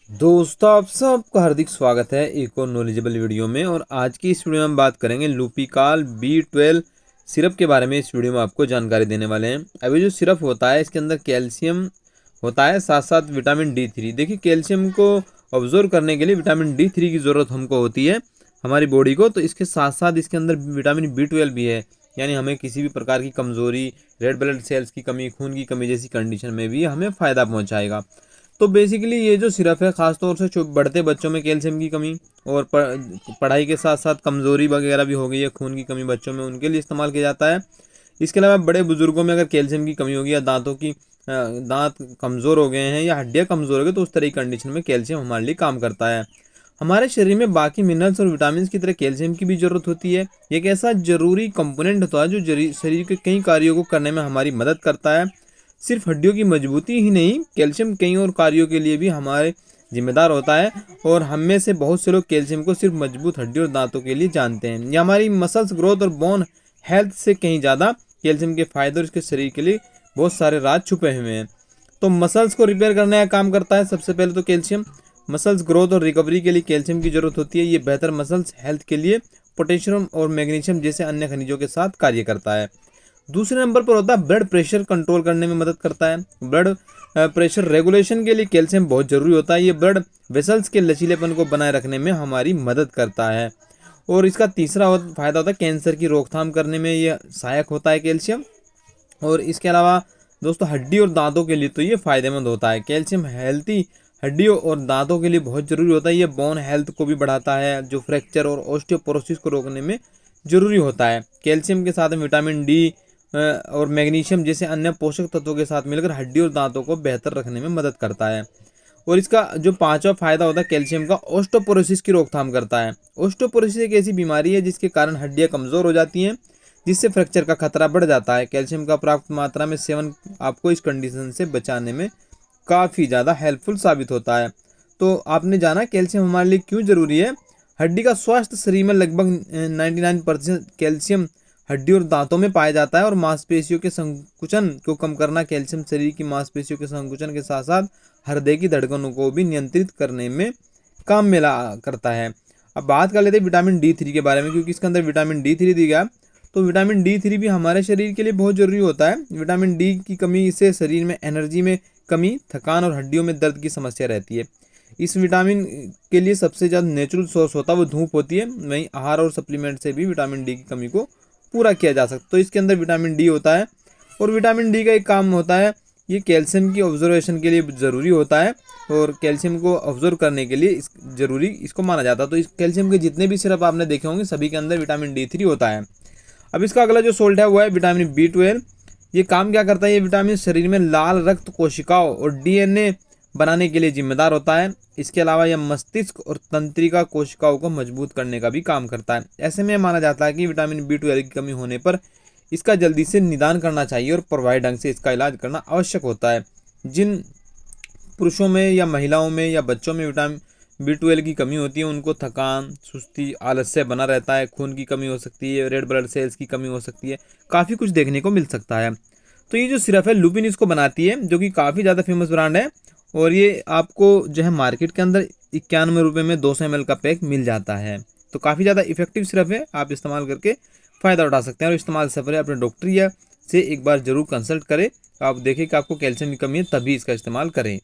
दोस्तों, आप सबका हार्दिक स्वागत है एक और नॉलेजेबल वीडियो में। और आज की इस वीडियो में हम बात करेंगे लुपिकाल B12 सिरप के बारे में। इस वीडियो में आपको जानकारी देने वाले हैं। अभी जो सिरप होता है इसके अंदर कैल्शियम होता है, साथ साथ विटामिन D3। देखिए, कैल्शियम को ऑब्जर्व करने के लिए विटामिन D3 की ज़रूरत हमको होती है हमारी बॉडी को। तो इसके साथ साथ इसके अंदर विटामिन B12 भी है, यानी हमें किसी भी प्रकार की कमज़ोरी, रेड ब्लड सेल्स की कमी, खून की कमी जैसी कंडीशन में भी हमें फ़ायदा पहुँचाएगा। तो बेसिकली ये जो सिरप है ख़ासतौर से बढ़ते बच्चों में कैल्शियम की कमी और पढ़ाई के साथ साथ कमज़ोरी वगैरह भी हो गई है, खून की कमी बच्चों में, उनके लिए इस्तेमाल किया जाता है। इसके अलावा बड़े बुजुर्गों में अगर कैल्शियम की कमी होगी या दांत कमज़ोर हो गए हैं या हड्डियाँ कमज़ोर हो गई, तो उस तरह की कंडीशन में कैल्शियम हमारे लिए काम करता है। हमारे शरीर में बाकी मिनरल्स और विटामिन की तरह कैल्शियम की भी ज़रूरत होती है। एक ऐसा ज़रूरी कंपोनेंट होता है जो शरीर के कई कार्यों को करने में हमारी मदद करता है। सिर्फ हड्डियों की मजबूती ही नहीं, कैल्शियम कई और कार्यों के लिए भी हमारे जिम्मेदार होता है। और हम में से बहुत से लोग कैल्शियम को सिर्फ मजबूत हड्डी और दांतों के लिए जानते हैं। ये हमारी मसल्स ग्रोथ और बोन हेल्थ से कहीं ज़्यादा कैल्शियम के फायदे और इसके शरीर के लिए बहुत सारे राज छुपे हुए हैं। तो मसल्स को रिपेयर करने का काम करता है सबसे पहले तो कैल्शियम। मसल्स ग्रोथ और रिकवरी के लिए कैल्शियम की जरूरत होती है। ये बेहतर मसल्स हेल्थ के लिए पोटेशियम और मैग्नीशियम जैसे अन्य खनिजों के साथ कार्य करता है। दूसरे नंबर पर होता है ब्लड प्रेशर कंट्रोल करने में मदद करता है। ब्लड प्रेशर रेगुलेशन के लिए कैल्शियम बहुत जरूरी होता है। ये ब्लड वेसल्स के लचीलेपन को बनाए रखने में हमारी मदद करता है। और इसका तीसरा फायदा होता है कैंसर की रोकथाम करने में ये सहायक होता है कैल्शियम। और इसके अलावा दोस्तों, हड्डी और दांतों के लिए तो ये फायदेमंद होता है। कैल्शियम हेल्थी हड्डियों और दांतों के लिए बहुत जरूरी होता है। ये बोन हेल्थ को भी बढ़ाता है, जो फ्रैक्चर और ऑस्टियोपोरोसिस को रोकने में जरूरी होता है। कैल्शियम के साथ विटामिन डी और मैग्नीशियम जैसे अन्य पोषक तत्वों के साथ मिलकर हड्डी और दांतों को बेहतर रखने में मदद करता है। और इसका जो पांचवा फायदा होता है कैल्शियम का, ऑस्टियोपोरोसिस की रोकथाम करता है। ऑस्टियोपोरोसिस एक ऐसी बीमारी है जिसके कारण हड्डियां कमजोर हो जाती हैं, जिससे फ्रैक्चर का खतरा बढ़ जाता है। कैल्शियम का पर्याप्त मात्रा में सेवन आपको इस कंडीशन से बचाने में काफ़ी ज़्यादा हेल्पफुल साबित होता है। तो आपने जाना कैल्शियम हमारे लिए क्यों ज़रूरी है। हड्डी का स्वास्थ्य शरीर में लगभग 99% कैल्शियम हड्डी और दांतों में पाया जाता है। और मांसपेशियों के संकुचन को कम करना, कैल्शियम शरीर की मांसपेशियों के संकुचन के साथ साथ हृदय की धड़कनों को भी नियंत्रित करने में काम मिला करता है। अब बात कर लेते हैं विटामिन D3 के बारे में, क्योंकि इसके अंदर विटामिन D3 दी गया। तो विटामिन D3 भी हमारे शरीर के लिए बहुत ज़रूरी होता है। विटामिन डी की कमी से शरीर में एनर्जी में कमी, थकान और हड्डियों में दर्द की समस्या रहती है। इस विटामिन के लिए सबसे ज़्यादा नेचुरल सोर्स होता है वो धूप होती है। वहीं आहार और सप्लीमेंट से भी विटामिन डी की कमी को पूरा किया जा सकता है। तो इसके अंदर विटामिन डी होता है। और विटामिन डी का एक काम होता है, ये कैल्शियम की ऑब्जर्वेशन के लिए ज़रूरी होता है। और कैल्शियम को ऑब्जर्व करने के लिए ज़रूरी इसको माना जाता है। तो इस कैल्शियम के जितने भी सिरप आपने देखे होंगे सभी के अंदर विटामिन D3 होता है। अब इसका अगला जो सोल्ट है वो है विटामिन B12। ये काम क्या करता है, ये विटामिन शरीर में लाल रक्त कोशिकाओं और DNA बनाने के लिए जिम्मेदार होता है। इसके अलावा यह मस्तिष्क और तंत्रिका कोशिकाओं को मजबूत करने का भी काम करता है। ऐसे में माना जाता है कि विटामिन B12 की कमी होने पर इसका जल्दी से निदान करना चाहिए और प्रभावी ढंग से इसका इलाज करना आवश्यक होता है। जिन पुरुषों में या महिलाओं में या बच्चों में विटामिन B12 की कमी होती है, उनको थकान, सुस्ती, आलस्य बना रहता है, खून की कमी हो सकती है, रेड ब्लड सेल्स की कमी हो सकती है, काफ़ी कुछ देखने को मिल सकता है। तो ये जो सिरप है लुपिन इसको बनाती है, जो कि काफ़ी ज़्यादा फेमस ब्रांड है। और ये आपको जो है मार्केट के अंदर 91 रुपये में 200 ml का पैक मिल जाता है। तो काफ़ी ज़्यादा इफेक्टिव सिरप है, आप इस्तेमाल करके फ़ायदा उठा सकते हैं। और इस्तेमाल से पहले अपने डॉक्टर या से एक बार ज़रूर कंसल्ट करें। आप देखें कि आपको कैल्शियम की कमी है, तभी इसका इस्तेमाल करें।